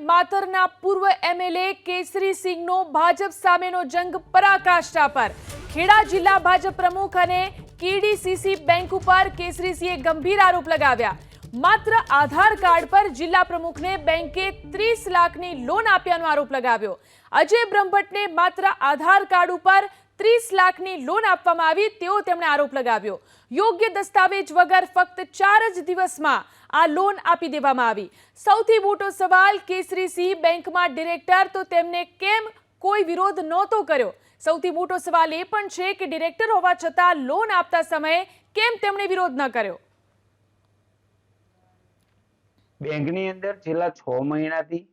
માતરના પૂર્વ એમએલએ કેસરીસિંહનો ભાજપ સામેનો જંગ પરાકાષ્ઠા પર। ખેડા જિલ્લા ભાજપ પ્રમુખ અને કેડીસીસી બેંક ઉપર કેસરીસિંહે ગંભીર આરોપ લગાવ્યા। માત્ર આધાર કાર્ડ પર જિલ્લા પ્રમુખને બેંકે 30 લાખની લોન આપ્યાનો આરોપ લગાવ્યો। અજય બ્રહ્મભટ્ટને માત્ર આધાર કાર્ડ ઉપર 30 લાખની લોન આપવામાં આવી તેવો તેમણે આરોપ લગાવ્યો। યોગ્ય દસ્તાવેજ વગર ફક્ત 4 જ દિવસમાં આ લોન આપી દેવામાં આવી। સૌથી મોટો સવાલ, કેસરીસિંહ બેંકમાં ડિરેક્ટર તો તેમને કેમ કોઈ વિરોધ નહોતો કર્યો। સૌથી મોટો સવાલ એ પણ છે કે ડિરેક્ટર હોવા છતાં લોન આપતા સમયે કેમ તેમણે વિરોધ ન કર્યો। બેંકની અંદર છેલ્લા 6 મહિનાથી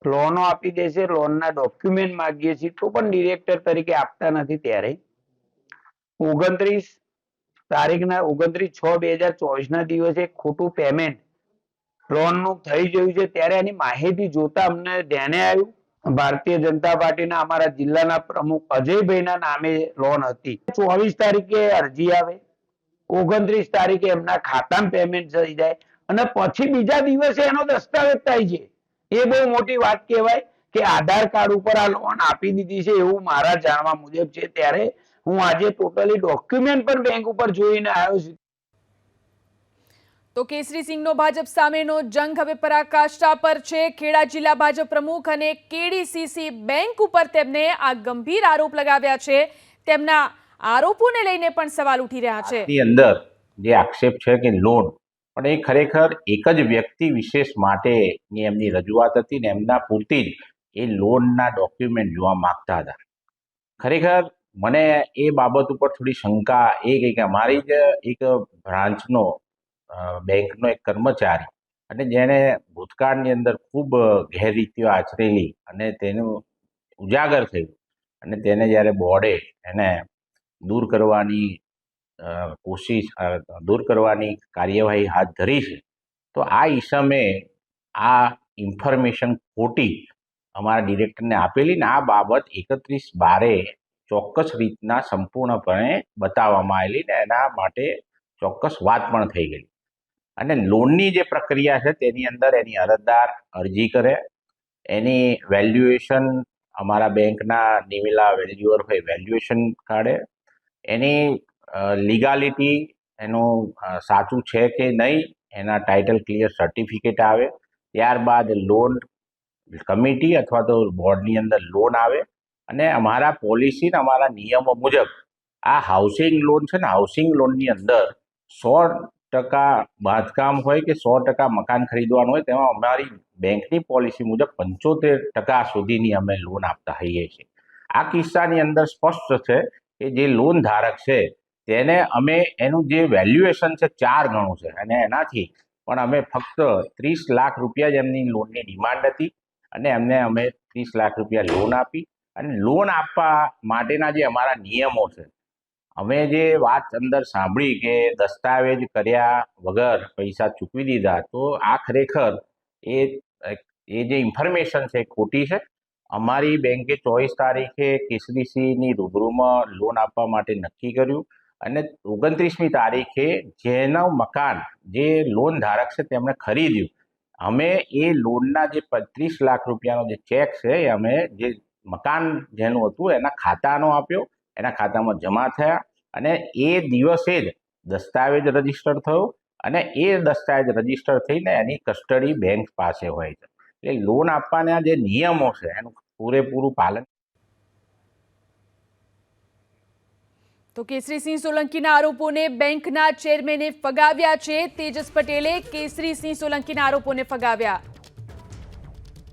લોનો આપી દે છે, લોનના ડોક્યુમેન્ટ માંગીએ છીએ તો પણ ડિરેક્ટર તરીકે આપતા નથી। ત્યારે 29/6/2024 ના દિવસે ખોટું પેમેન્ટ લોનનું થઈ ગયું છે। ત્યારે એની માહિતી જોતા અમને ધ્યાને આવ્યું ભારતીય જનતા પાર્ટીના અમારા જિલ્લાના પ્રમુખ અજયભાઈના નામે લોન હતી। 24 તારીખે અરજી આવે, 29 તારીખે એમના ખાતામાં પેમેન્ટ થઈ જાય અને પછી બીજા દિવસે એનો દસ્તાવેજ થાય છે। એ બહુ મોટી વાત કહેવાય કે આધાર કાર્ડ ઉપર આ લોન આપી દીધી છે એવું મારા જાણવા મુજબ છે। ત્યારે હું આજે ટોટલી ડોક્યુમેન્ટ પણ બેંક ઉપર જોઈને આવ્યો છું। તો કેસરીસિંહનો ભાજપ સામેનો જંગ હવે પરાકાષ્ઠા પર છે। ખેડા જિલ્લા ભાજપ પ્રમુખ અને કેડીસીસી બેંક ઉપર તેમને આ ગંભીર આરોપ લગાવ્યા છે। તેમના આરોપોને લઈને પણ સવાલ ઉઠી રહ્યા છે। ની અંદર જે આક્ષેપ છે કે લોન, પણ એ ખરેખર એક જ વ્યક્તિ વિશેષ માટેની એમની રજૂઆત હતી ને એમના પૂરતી જ એ લોનના ડોક્યુમેન્ટ જોવા માંગતા હતા। ખરેખર મને એ બાબત ઉપર થોડી શંકા એ ગઈ કે અમારી જ એક બ્રાન્ચનો બેંકનો એક કર્મચારી અને જેણે ભૂતકાળની અંદર ખૂબ ગેરરીતિઓ આચરેલી અને તેનું ઉજાગર થયું અને તેને જ્યારે બોર્ડે એને દૂર કરવાની કાર્યવાહી હાથ ધરી છે, તો આ ઈસમે આ ઇન્ફોર્મેશન ખોટી અમારા ડિરેક્ટરને આપેલી ને આ બાબત 31/12 ચોક્કસ રીતના સંપૂર્ણપણે બતાવવામાં આવેલી ને એના માટે ચોક્કસ વાત પણ થઈ ગઈ। અને લોનની જે પ્રક્રિયા છે તેની અંદર એની અરજદાર અરજી કરે, એની વેલ્યુએશન અમારા બેંકના નિમેલા વેલ્યુઅર હોય વેલ્યુએશન કાઢે, એની લીગાલિટી એનું સાચું છે કે નહીં એના ટાઇટલ ક્લિયર સર્ટિફિકેટ આવે, ત્યારબાદ લોન કમિટી અથવા તો બોર્ડની અંદર લોન આવે અને અમારા પોલિસી ને અમારા નિયમો મુજબ આ હાઉસિંગ લોન છે ને હાઉસિંગ લોનની અંદર 100% બાંધકામ હોય કે 100% મકાન ખરીદવાનું હોય તેમાં અમારી બેંકની પોલિસી મુજબ 75% સુધીની અમે લોન આપતા હોઈએ છીએ। આ કિસ્સાની અંદર સ્પષ્ટ છે કે જે લોન ધારક છે તેને અમે એનું જે વેલ્યુએશન છે 4 ગણું છે અને એનાથી પણ અમે ફક્ત 30 લાખ રૂપિયા જ એમની લોનની ડિમાન્ડ હતી અને એમને અમે 30 લાખ રૂપિયા લોન આપી। અને લોન આપવા માટેના જે અમારા નિયમો છે, અમે જે વાત અંદર સાંભળી કે દસ્તાવેજ કર્યા વગર પૈસા ચૂકવી દીધા, તો આ ખરેખર એ જે ઇન્ફોર્મેશન છે ખોટી છે। અમારી બેંકે 24 તારીખે કેસરીસિંહની રૂબરૂમાં લોન આપવા માટે નક્કી કર્યું અને 29મી તારીખે જેનું મકાન જે લોન ધારક છે તેમણે ખરીદ્યું, અમે એ લોનના જે 35 લાખ રૂપિયાનો જે ચેક છે એ અમે જે મકાન જેનું હતું એના ખાતાનો આપ્યો, એના ખાતામાં જમા થયા અને એ દિવસે જ દસ્તાવેજ રજીસ્ટર થયો અને એ દસ્તાવેજ રજીસ્ટર થઈને એની કસ્ટડી બેંક પાસે હોય છે। એટલે લોન આપવાના જે નિયમો છે એનું પૂરેપૂરું પાલન। તો કેસરીસિંહ સોલંકીના આરોપોને બેંકના ચેરમેને ફગાવ્યા છે। તેજસ પટેલે કેસરીસિંહ સોલંકીના આરોપોને ફગાવ્યા।